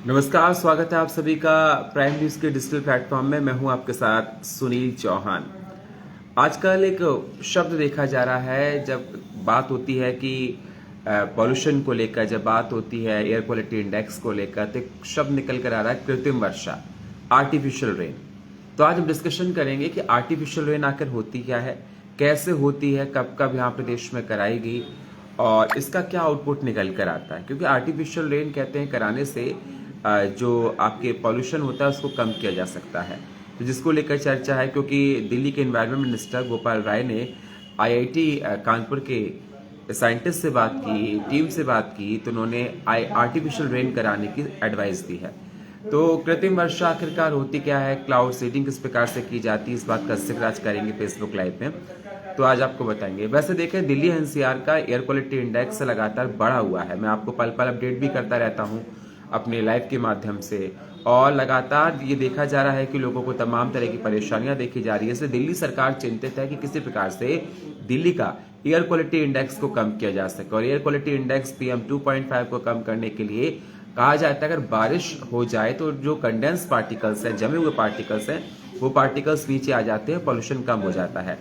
नमस्कार, स्वागत है आप सभी का प्राइम न्यूज के डिजिटल प्लेटफॉर्म में। मैं हूं आपके साथ सुनील चौहान। आजकल एक शब्द देखा जा रहा है जब बात होती है कि पॉल्यूशन को लेकर, जब बात होती है एयर क्वालिटी इंडेक्स को लेकर, तो एक शब्द निकल कर आ रहा है कृत्रिम वर्षा, आर्टिफिशियल रेन। तो आज हम डिस्कशन करेंगे कि आर्टिफिशियल रेन आखिर होती क्या है, कैसे होती है, कब कब यहाँ प्रदेश में कराएगी और इसका क्या आउटपुट निकल कर आता है। क्योंकि आर्टिफिशियल रेन कहते हैं कराने से जो आपके पॉल्यूशन होता है उसको कम किया जा सकता है। तो जिसको लेकर चर्चा है, क्योंकि दिल्ली के एनवायरनमेंट मिनिस्टर गोपाल राय ने आईआईटी कानपुर के साइंटिस्ट से बात की, टीम से बात की, तो उन्होंने आर्टिफिशियल रेन कराने की एडवाइस दी है। तो कृत्रिम वर्षा आखिरकार होती क्या है, क्लाउड सीडिंग किस प्रकार से की जाती है, इस बात का जिक्र आज करेंगे फेसबुक लाइव में। तो आज आपको बताएंगे। वैसे देखें, दिल्ली एनसीआर का एयर क्वालिटी इंडेक्स लगातार बढ़ा हुआ है। मैं आपको पल पल अपडेट भी करता रहता हूं अपने लाइव के माध्यम से, और लगातार ये देखा जा रहा है कि लोगों को तमाम तरह की परेशानियां देखी जा रही है। इसलिए दिल्ली सरकार चिंतित है कि किसी प्रकार से दिल्ली का एयर क्वालिटी इंडेक्स को कम किया जा सके। और एयर क्वालिटी इंडेक्स पीएम 2.5 को कम करने के लिए कहा जाता है अगर बारिश हो जाए तो जो कंडेंस पार्टिकल्स हैं, जमे हुए पार्टिकल्स हैं, वो पार्टिकल्स नीचे आ जाते हैं, पॉल्यूशन कम हो जाता है।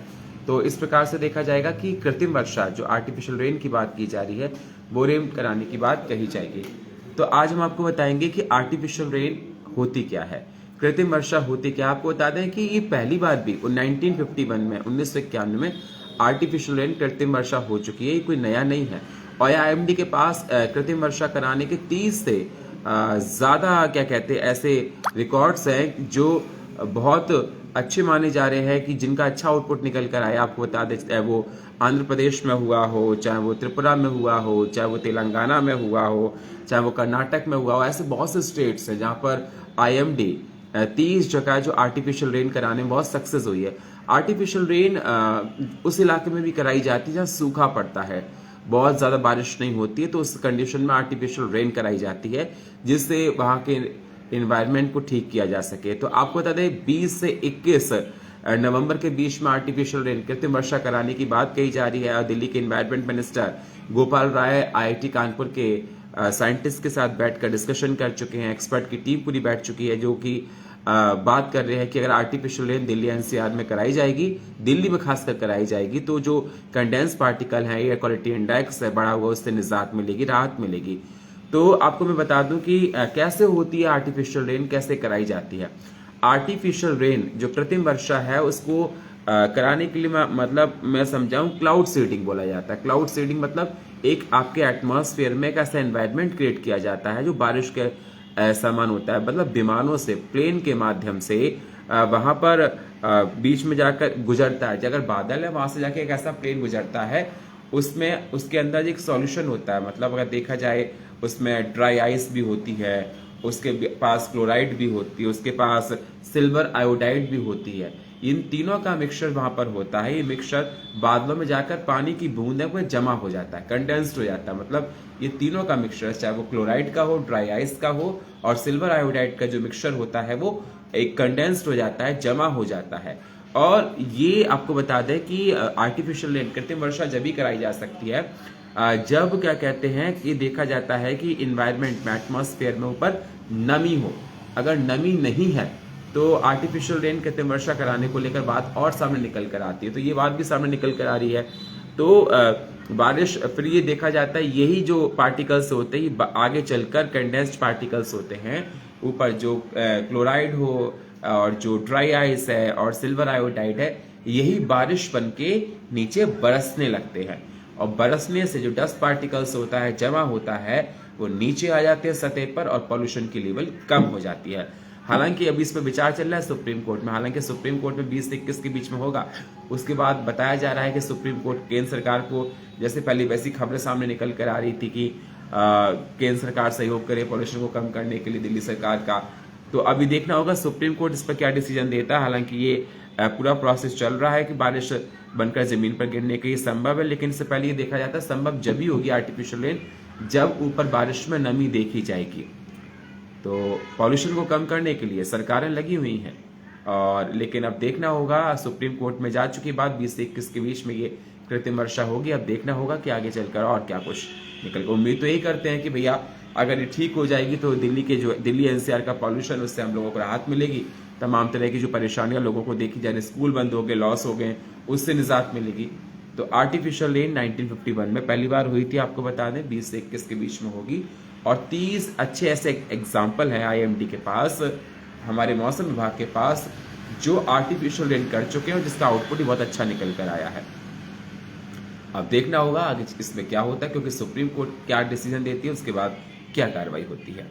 तो इस प्रकार से देखा जाएगा कि कृत्रिम वर्षा, जो आर्टिफिशियल रेन की बात की जा रही है, वो रेन कराने की बात कही जाएगी। तो आज हम आपको बताएंगे कि आर्टिफिशियल रेन होती क्या है, कृत्रिम वर्षा होती क्या। आपको बता दें कि ये पहली बार भी 1951 में, 1991 में आर्टिफिशियल रेन, कृत्रिम वर्षा हो चुकी है। ये कोई नया नहीं है। और आईएमडी के पास कृत्रिम वर्षा कराने के 30 से ज्यादा क्या कहते हैं ऐसे रिकॉर्ड्स हैं जो बहुत अच्छे माने जा रहे हैं कि जिनका अच्छा आउटपुट निकल कर आया। आपको बता दें, चाहे वो आंध्र प्रदेश में हुआ हो, चाहे वो त्रिपुरा में हुआ हो, चाहे वो तेलंगाना में हुआ हो, चाहे वो कर्नाटक में हुआ हो, ऐसे बहुत से स्टेट्स हैं जहां पर आईएमडी 30 जगह जो आर्टिफिशियल रेन कराने में बहुत सक्सेस हुई है। आर्टिफिशियल रेन उस इलाके में भी कराई जाती है जहां सूखा पड़ता है, बहुत ज्यादा बारिश नहीं होती है, तो उस कंडीशन में आर्टिफिशियल रेन कराई जाती है जिससे वहां के इन्वायरमेंट को ठीक किया जा सके। तो आपको बता दें 20 से 21 नवंबर के बीच में आर्टिफिशियल रेन, कृत्रिम वर्षा कराने की बात कही जा रही है। और दिल्ली के environment minister Gopal Rai IIT Kanpur के साइंटिस्ट के साथ बैठकर डिस्कशन कर चुके हैं। एक्सपर्ट की टीम पूरी बैठ चुकी है, जो कि बात कर रहे हैं कि अगर आर्टिफिशियल रेन दिल्ली एनसीआर में कराई जाएगी, दिल्ली में खासकर कराई जाएगी, तो जो कंडेंस पार्टिकल है, एयर क्वालिटी इंडेक्स है बढ़ा हुआ, उससे निजात मिलेगी, राहत मिलेगी। तो आपको मैं बता दूं कि कैसे होती है आर्टिफिशियल रेन, कैसे कराई जाती है। आर्टिफिशियल रेन, जो कृत्रिम वर्षा है, उसको कराने के लिए मतलब मैं समझाऊं, क्लाउड सीडिंग बोला जाता है। क्लाउड सीडिंग मतलब एक आपके एटमॉस्फेयर में एक ऐसा एनवायरनमेंट क्रिएट किया जाता है जो बारिश के समान होता है। मतलब विमानों से, प्लेन के माध्यम से वहां पर बीच में जाकर गुजरता है। अगर बादल है, वहां से जाके एक ऐसा प्लेन गुजरता है, उसमें उसके अंदर एक सॉल्यूशन होता है। मतलब अगर देखा जाए, उसमें ड्राई आइस भी होती है, उसके पास क्लोराइड भी होती है, उसके पास सिल्वर आयोडाइड भी होती है। इन तीनों का मिक्सचर वहां पर होता है। ये मिक्सचर बादलों में जाकर पानी की बूंदों में जमा हो जाता है, कंडेंस्ड हो जाता है। मतलब ये तीनों का मिक्सचर, चाहे वो क्लोराइड का हो, ड्राई आइस का हो, और सिल्वर आयोडाइड का जो मिक्सचर होता है, वो एक कंडेंस्ड हो जाता है, जमा हो जाता है। और ये आपको बता दें कि आर्टिफिशियल रेन, कृत्रिम वर्षा जब भी कराई जा सकती है जब क्या कहते हैं कि देखा जाता है कि इन्वायरमेंट में, एटमॉस्फेयर में ऊपर नमी हो। अगर नमी नहीं है तो आर्टिफिशियल रेन, कृत्रिम वर्षा कराने को लेकर बात और सामने निकल कर आती है। तो ये बात भी सामने निकल कर आ रही है। तो बारिश, फिर ये देखा जाता है यही जो पार्टिकल्स होते हैं आगे चलकर कंडेंस्ड पार्टिकल्स होते हैं, ऊपर जो क्लोराइड हो और जो ड्राई आइस है और सिल्वर आयोडाइड है, यही बारिश बन के नीचे बरसने लगते हैं। और बरसने से जो डस्ट पार्टिकल्स होता है, जमा होता है, वो नीचे आ जाते हैं सतह पर और पॉल्यूशन की लेवल कम हो जाती है। हालांकि अभी इस पर विचार चल रहा है सुप्रीम कोर्ट में। हालांकि सुप्रीम कोर्ट में 20 से 21 के बीच में होगा। उसके बाद बताया जा रहा है कि सुप्रीम कोर्ट केंद्र सरकार को, जैसे पहले वैसी खबरें सामने निकल कर आ रही थी कि केंद्र सरकार सहयोग करे पॉल्यूशन को कम करने के लिए दिल्ली सरकार का। तो अभी देखना होगा सुप्रीम कोर्ट इस पर क्या डिसीजन देता है। हालांकि ये पूरा प्रोसेस चल रहा है कि बारिश बनकर जमीन पर गिरने के ये संभव है, लेकिन इससे पहले ये देखा जाता है संभव जब भी होगी आर्टिफिशियल रेन, जब ऊपर बारिश में नमी देखी जाएगी। तो पॉल्यूशन को कम करने के लिए सरकारें लगी हुई हैं, और लेकिन अब देखना होगा, सुप्रीम कोर्ट में जा चुकी बात, 20 से 21 के बीच में ये कृत्रिम वर्षा होगी। अब देखना होगा कि आगे चलकर और क्या कुछ निकल कर। उम्मीद तो यही करते हैं कि भैया अगर ये ठीक हो जाएगी तो दिल्ली एनसीआर का पॉल्यूशन, उससे हम लोगों को राहत मिलेगी। तमाम तरह की जो परेशानियां लोगों को देखी जा रही, स्कूल बंद हो गए, लॉस हो गए, उससे निजात मिलेगी। तो आर्टिफिशियल रेन 1951 में पहली बार हुई थी, आपको बता दें 20 से 21 के बीच में होगी। और 30 अच्छे ऐसे एग्जाम्पल हैं आईएमडी के पास, हमारे मौसम विभाग के पास, जो आर्टिफिशियल रेन कर चुके हैं और जिसका आउटपुट ही बहुत अच्छा निकल कर आया है। अब देखना होगा आगे इसमें क्या होता है, क्योंकि सुप्रीम कोर्ट क्या डिसीजन देती है, उसके बाद क्या कार्रवाई होती है।